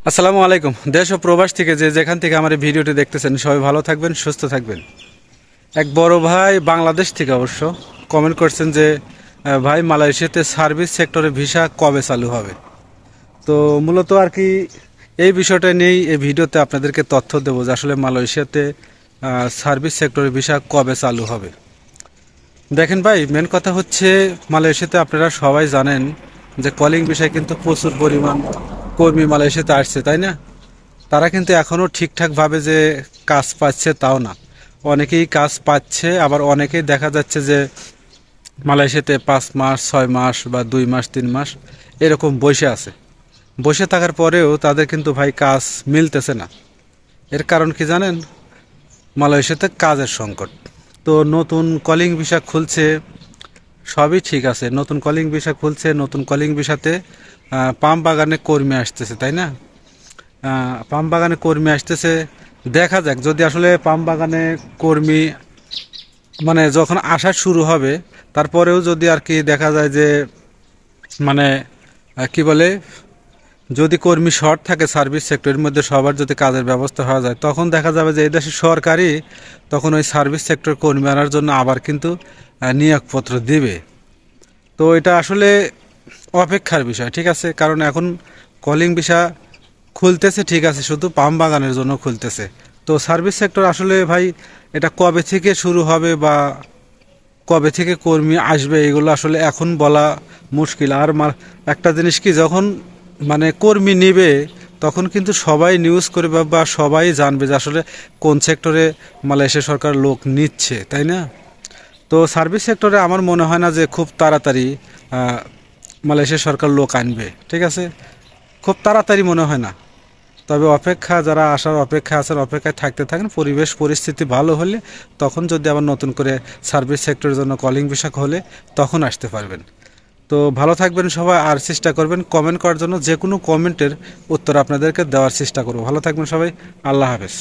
আসসালামু আলাইকুম। দেশ ও প্রবাস থেকে যেখান থেকে আমার এই ভিডিওটি দেখতেছেন সবাই ভালো থাকবেন, সুস্থ থাকবেন। এক বড় ভাই বাংলাদেশ থেকে অবশ্য কমেন্ট করছেন যে ভাই মালয়েশিয়াতে সার্ভিস সেক্টরে ভিসা কবে চালু হবে। তো মূলত আর কি এই বিষয়টা নিয়েই এই ভিডিওতে আপনাদেরকে তথ্য দেবো যে আসলে মালয়েশিয়াতে সার্ভিস সেক্টরে ভিসা কবে চালু হবে। দেখেন ভাই, মেন কথা হচ্ছে মালয়েশিয়াতে আপনারা সবাই জানেন যে কলিং ভিসায় কিন্তু প্রচুর পরিমাণ কর্মী মালয়েশিয়াতে আসছে, তাই না? তারা কিন্তু এখনও ঠিকঠাকভাবে যে কাজ পাচ্ছে তাও না। অনেকেই কাজ পাচ্ছে, আবার অনেকেই দেখা যাচ্ছে যে মালয়েশিয়াতে 5 মাস 6 মাস বা 2 মাস 3 মাস এরকম বসে আছে। বসে থাকার পরেও তাদের কিন্তু ভাই কাজ মিলতেছে না। এর কারণ কি জানেন? মালয়েশিয়াতে কাজের সংকট। তো নতুন কলিং ভিসা খুলছে, সবই ঠিক আছে, নতুন কলিং ভিসা খুলছে, নতুন কলিং ভিসাতে পাম বাগানে কর্মী আসতেছে, তাই না? পাম বাগানে কর্মী আসতেছে। দেখা যাক যদি আসলে পাম বাগানে কর্মী মানে যখন আসা শুরু হবে, তারপরেও যদি আর কি দেখা যায় যে মানে কি বলে, যদি কর্মী শর্ট থাকে সার্ভিস সেক্টরের মধ্যে সবার যদি কাজের ব্যবস্থা হওয়া যায়, তখন দেখা যাবে যে এই দেশের সরকারই তখন ওই সার্ভিস সেক্টর কর্মী আনার জন্য আবার কিন্তু নিয়োগপত্র দিবে। তো এটা আসলে অপেক্ষার বিষয়, ঠিক আছে? কারণ এখন কলিং ভিসা খুলতেছে ঠিক আছে, শুধু পাম বাগানের জন্য খুলতেছে। তো সার্ভিস সেক্টর আসলে ভাই এটা কবে থেকে শুরু হবে বা কবে থেকে কর্মী আসবে এগুলো আসলে এখন বলা মুশকিল। আর একটা জিনিস কি, যখন মানে কর্মী নিবে তখন কিন্তু সবাই নিউজ করবে বা সবাই জানবে যে আসলে কোন সেক্টরে মালয়েশিয়া সরকার লোক নিচ্ছে, তাই না? তো সার্ভিস সেক্টরে আমার মনে হয় না যে খুব তাড়াতাড়ি মালয়েশিয়া সরকার লোক আনবে, ঠিক আছে? খুব তাড়াতাড়ি মনে হয় না। তবে অপেক্ষা, যারা আসার অপেক্ষা আছেন অপেক্ষায় থাকতে থাকেন, পরিবেশ পরিস্থিতি ভালো হলে তখন যদি আবার নতুন করে সার্ভিস সেক্টরের জন্য কলিং ভিসা হলে তখন আসতে পারবেন। তো ভালো থাকবেন সবাই, আর চেষ্টা করবেন কমেন্ট করার জন্য। যে কোনো কমেন্টের উত্তর আপনাদেরকে দেওয়ার চেষ্টা করব। ভালো থাকবেন সবাই, আল্লাহ হাফেজ।